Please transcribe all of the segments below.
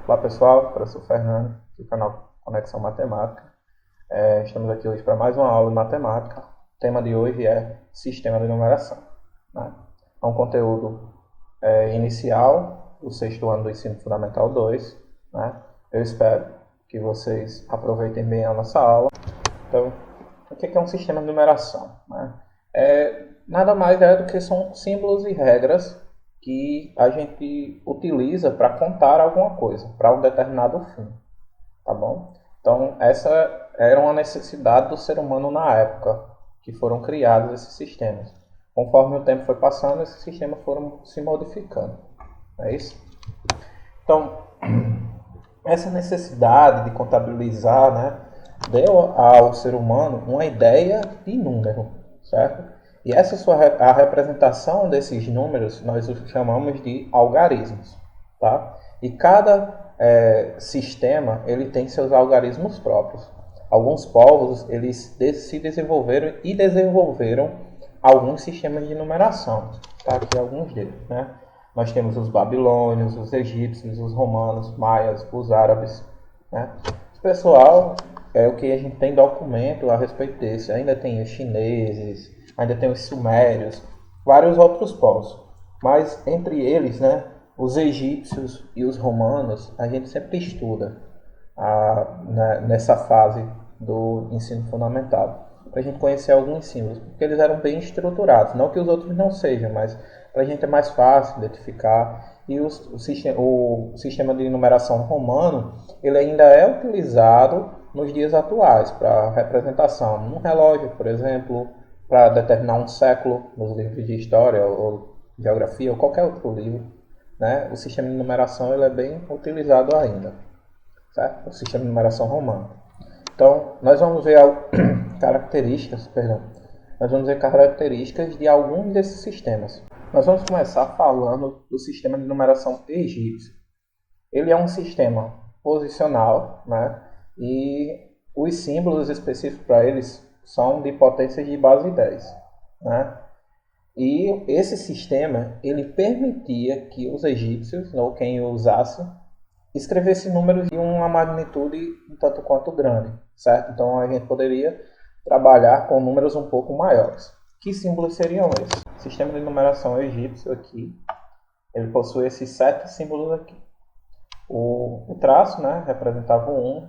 Olá pessoal, professor Fernando, do canal Conexão Matemática. Estamos aqui hoje para mais uma aula de matemática. O tema de hoje é Sistema de Numeração. Né? É um conteúdo inicial do sexto ano do Ensino Fundamental 2. Né? Eu espero que vocês aproveitem bem a nossa aula. Então, o que é um sistema de numeração? Né? Nada mais do que são símbolos e regras que a gente utiliza para contar alguma coisa, para um determinado fim, tá bom? Então, essa era uma necessidade do ser humano na época que foram criados esses sistemas. Conforme o tempo foi passando, esses sistemas foram se modificando, não é isso? Então, essa necessidade de contabilizar, né, deu ao ser humano uma ideia de número, certo? E a representação desses números nós chamamos de algarismos, tá? E cada sistema ele tem seus algarismos próprios. Alguns povos eles se desenvolveram e desenvolveram alguns sistemas de numeração. Tá aqui alguns deles, né? Nós temos os babilônios, os egípcios, os romanos, maias, os árabes, né? O pessoal o que a gente tem documento a respeito desse. Ainda tem os chineses, ainda tem os sumérios, vários outros povos. Mas entre eles, né, os egípcios e os romanos, a gente sempre estuda nessa fase do ensino fundamental, para a gente conhecer alguns símbolos, porque eles eram bem estruturados. Não que os outros não sejam, mas para a gente é mais fácil identificar. E o sistema de numeração romano, ele ainda é utilizado nos dias atuais para representação. Num relógio, por exemplo, para determinar um século, nos livros de história ou geografia ou qualquer outro livro, né? O sistema de numeração ele é bem utilizado ainda, certo? O sistema de numeração romano. Então, nós vamos ver características de alguns desses sistemas. Nós vamos começar falando do sistema de numeração egípcio. Ele é um sistema posicional, né? E os símbolos específicos para eles são de potências de base 10, né? E esse sistema ele permitia que os egípcios, ou quem o usasse, escrevesse números de uma magnitude um tanto quanto grande, certo? Então a gente poderia trabalhar com números um pouco maiores. Que símbolos seriam esses? O sistema de numeração egípcio aqui, ele possui esses 7 símbolos aqui. O traço, né, representava o 1,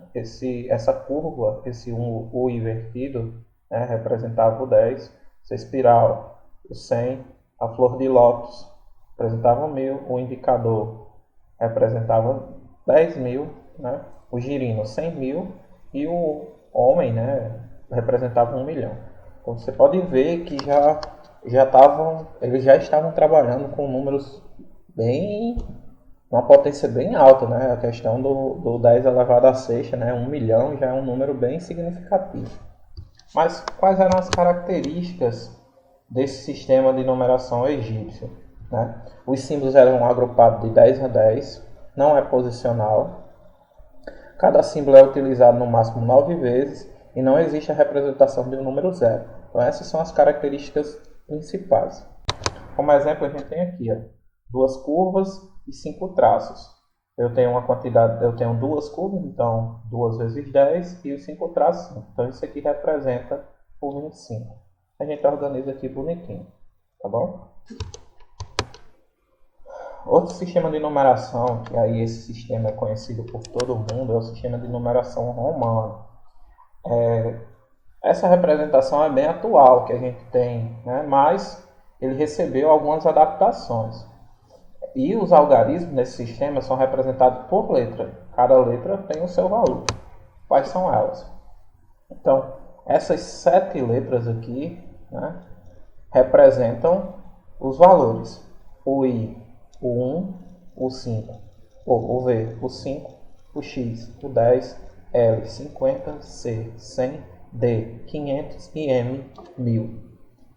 essa curva, esse 1, o invertido, né, representava o 10, essa espiral, o 100, a flor de lótus representava 1000, o indicador representava 10.000, né, o girino 100.000 e o homem, né, representava 1 milhão. Então você pode ver que eles já estavam trabalhando com números uma potência bem alta, né? A questão do 10 elevado a sexta, né? 1 milhão já é um número bem significativo. Mas quais eram as características desse sistema de numeração egípcio? Né? Os símbolos eram agrupados de 10 a 10, não é posicional. Cada símbolo é utilizado no máximo 9 vezes e não existe a representação de um número zero. Então essas são as características principais. Como exemplo, a gente tem aqui 2 curvas e 5 traços. Eu tenho duas curvas, então 2 vezes 10 e os 5 traços. Então isso aqui representa o 25. A gente organiza aqui bonitinho, tá bom? Outro sistema de numeração, que aí esse sistema é conhecido por todo mundo, é o sistema de numeração romano. Essa representação é bem atual que a gente tem, né? Mas ele recebeu algumas adaptações. E os algarismos nesse sistema são representados por letra. Cada letra tem o seu valor. Quais são elas? Então, essas 7 letras aqui, né, representam os valores. O I, o 1, o 5, o V, o 5, o X, o 10, L, 50, C, 100, D, 500 e M, 1000.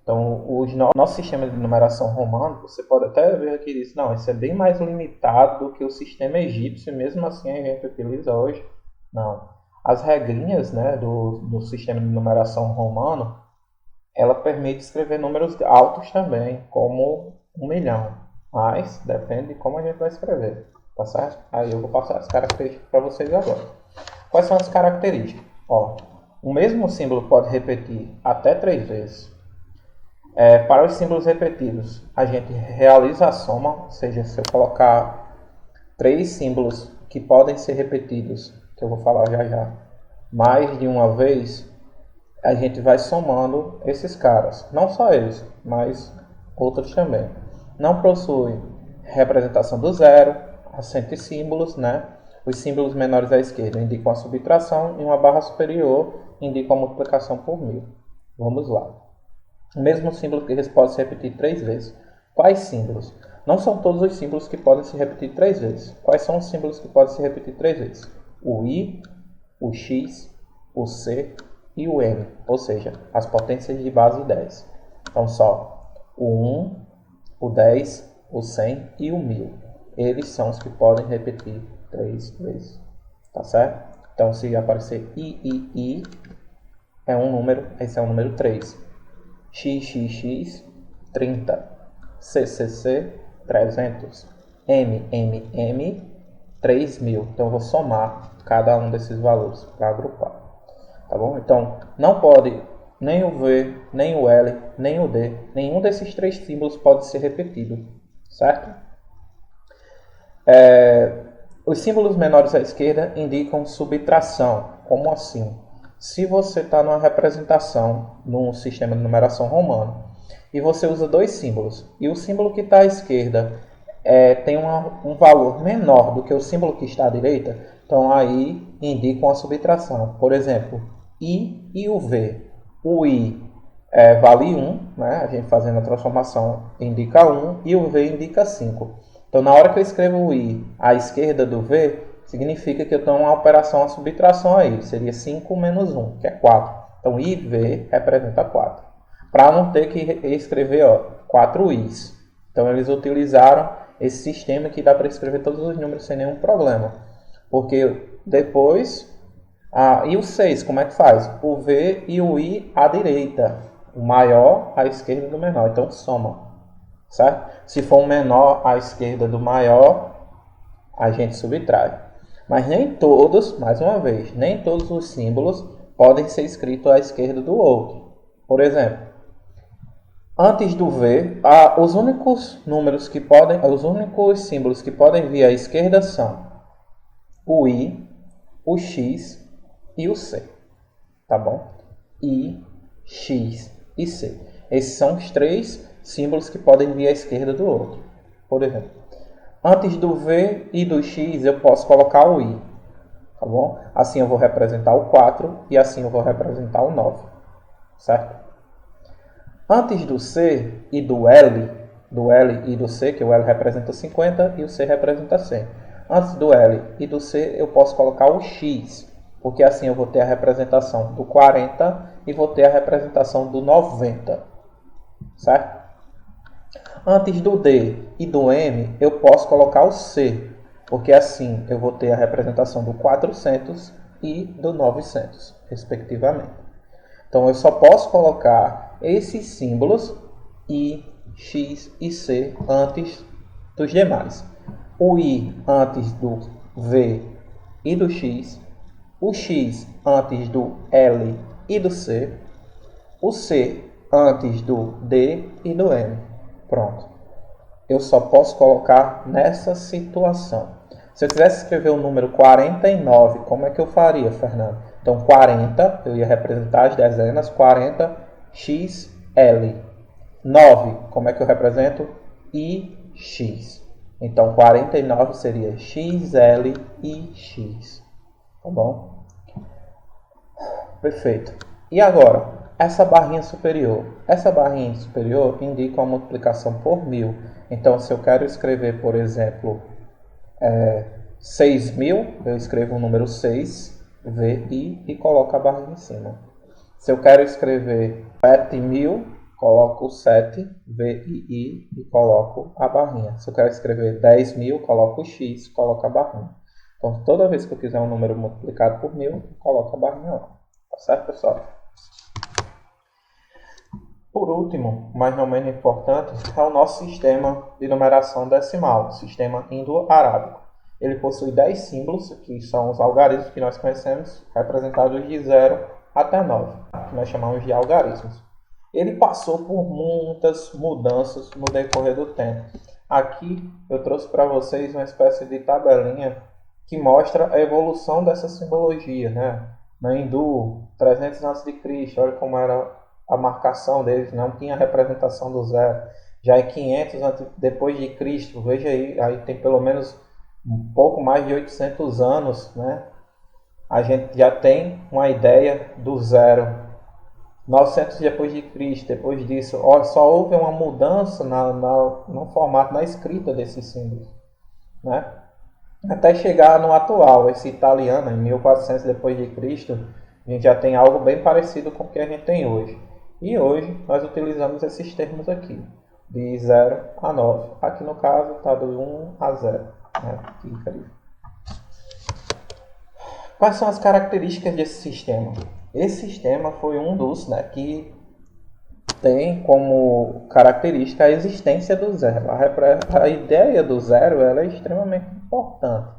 Então, o nosso sistema de numeração romano, você pode até ver aqui isso. Não, isso é bem mais limitado do que o sistema egípcio, mesmo assim a gente utiliza hoje. Não. As regrinhas, né, do sistema de numeração romano, ela permite escrever números altos também, como 1 milhão. Mas depende de como a gente vai escrever. Tá certo? Aí eu vou passar as características para vocês agora. Quais são as características? Ó, o mesmo símbolo pode repetir até 3 vezes. Para os símbolos repetidos, a gente realiza a soma, ou seja, se eu colocar 3 símbolos que podem ser repetidos, que eu vou falar já já, mais de uma vez, a gente vai somando esses caras. Não só eles, mas outros também. Não possui representação do zero, acento e símbolos, né? Os símbolos menores à esquerda indicam a subtração e uma barra superior indica a multiplicação por 1000. Vamos lá. O mesmo símbolo que pode se repetir 3 vezes. Quais símbolos? Não são todos os símbolos que podem se repetir 3 vezes. Quais são os símbolos que podem se repetir 3 vezes? O I, o X, o C e o M, ou seja, as potências de base 10. Então só o 1, o 10, o 100 e o 1000. Eles são os que podem repetir 3 vezes. Tá certo? Então se aparecer I, é um número, esse é o número 3. XXX, 30. CCC, 300. MMM, 3000. Então eu vou somar cada um desses valores para agrupar. Tá bom? Então não pode nem o V, nem o L, nem o D. Nenhum desses 3 símbolos pode ser repetido. Certo? Os símbolos menores à esquerda indicam subtração. Como assim? Se você está numa representação num sistema de numeração romano e você usa 2 símbolos e o símbolo que está à esquerda tem um valor menor do que o símbolo que está à direita, então aí indicam a subtração. Por exemplo, I e o V. O I vale 1, né? A gente fazendo a transformação indica 1 e o V indica 5. Então na hora que eu escrevo o I à esquerda do V, significa que eu tenho uma operação, a subtração aí. Seria 5 menos 1, que é 4. Então, IV representa 4. Para não ter que escrever 4 Is. Então, eles utilizaram esse sistema que dá para escrever todos os números sem nenhum problema. Porque depois... e o 6, como é que faz? O V e o I à direita. O maior à esquerda do menor. Então, soma. Certo? Se for um menor à esquerda do maior, a gente subtrai. Mas nem todos, mais uma vez, nem todos os símbolos podem ser escritos à esquerda do outro. Por exemplo, antes do V, os únicos símbolos que podem vir à esquerda são o I, o X e o C. Tá bom? I, X e C. Esses são os 3 símbolos que podem vir à esquerda do outro. Por exemplo, antes do V e do X eu posso colocar o I. Tá bom? Assim eu vou representar o 4 e assim eu vou representar o 9. Certo? Antes do C e do L e do C, que o L representa 50 e o C representa 100. Antes do L e do C eu posso colocar o X, porque assim eu vou ter a representação do 40 e vou ter a representação do 90. Certo? Antes do D e do M, eu posso colocar o C, porque assim eu vou ter a representação do 400 e do 900, respectivamente. Então, eu só posso colocar esses símbolos I, X e C antes dos demais. O I antes do V e do X, o X antes do L e do C, o C antes do D e do M. Pronto. Eu só posso colocar nessa situação. Se eu quisesse escrever o número 49, como é que eu faria, Fernando? Então, 40, eu ia representar as dezenas, 40, XL. 9, como é que eu represento? IX. Então, 49 seria XL e X. Tá bom? Perfeito. E agora? Essa barrinha superior. Essa barrinha superior indica uma multiplicação por 1000. Então, se eu quero escrever, por exemplo, 6.000, eu escrevo o número 6, VI, e coloco a barrinha em cima. Se eu quero escrever 7.000, coloco 7, VII, e coloco a barrinha. Se eu quero escrever 10.000, coloco o X, coloco a barrinha. Então, toda vez que eu quiser um número multiplicado por 1000, eu coloco a barrinha lá. Tá certo, pessoal? Por último, mas não menos importante, é o nosso sistema de numeração decimal, sistema indo-arábico. ele possui 10 símbolos, que são os algarismos que nós conhecemos, representados de 0 até 9, que nós chamamos de algarismos. Ele passou por muitas mudanças no decorrer do tempo. Aqui eu trouxe para vocês uma espécie de tabelinha que mostra a evolução dessa simbologia, né? No hindu, 300 a.C., olha como era a marcação deles, não tinha representação do 0. Já em 500 depois de Cristo, veja aí tem pelo menos um pouco mais de 800 anos, né? A gente já tem uma ideia do 0. 900 depois de Cristo, depois disso, só houve uma mudança no formato, na escrita desses símbolos, né? Até chegar no atual, esse italiano, em 1400 depois de Cristo, a gente já tem algo bem parecido com o que a gente tem hoje. E hoje nós utilizamos esses termos aqui, de 0 a 9. Aqui no caso está do 1 a 0. Né? Que incrível. Quais são as características desse sistema? Esse sistema foi um dos, né, que tem como característica a existência do 0. A ideia do 0 ela é extremamente importante.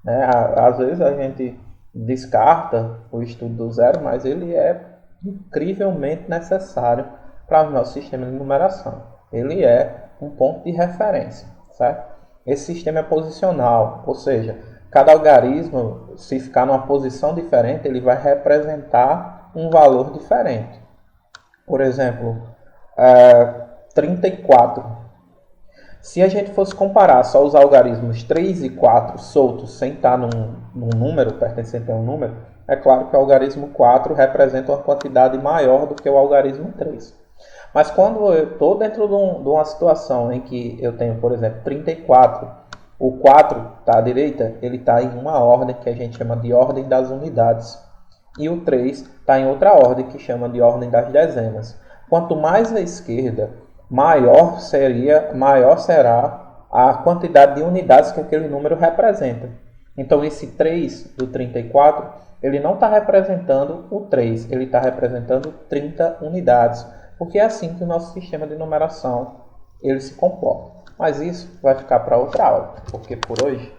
Né? Às vezes a gente descarta o estudo do 0, mas ele é incrivelmente necessário para o nosso sistema de numeração. Ele é um ponto de referência, certo? Esse sistema é posicional, ou seja, cada algarismo, se ficar numa posição diferente, ele vai representar um valor diferente. Por exemplo, 34. Se a gente fosse comparar só os algarismos 3 e 4 soltos, sem estar num número, pertencente a um número, é claro que o algarismo 4 representa uma quantidade maior do que o algarismo 3. Mas quando eu estou dentro de uma situação em que eu tenho, por exemplo, 34, o 4 está à direita, ele está em uma ordem que a gente chama de ordem das unidades. E o 3 está em outra ordem que chama de ordem das dezenas. Quanto mais à esquerda, maior será a quantidade de unidades que aquele número representa. Então esse 3 do 34, ele não está representando o 3, ele está representando 30 unidades. Porque é assim que o nosso sistema de numeração ele se comporta. Mas isso vai ficar para outra aula, porque por hoje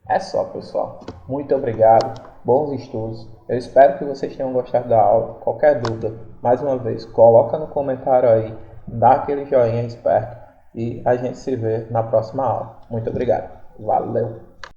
é só, pessoal. Muito obrigado, bons estudos. Eu espero que vocês tenham gostado da aula. Qualquer dúvida, mais uma vez, coloca no comentário aí, dá aquele joinha esperto e a gente se vê na próxima aula. Muito obrigado. Valeu!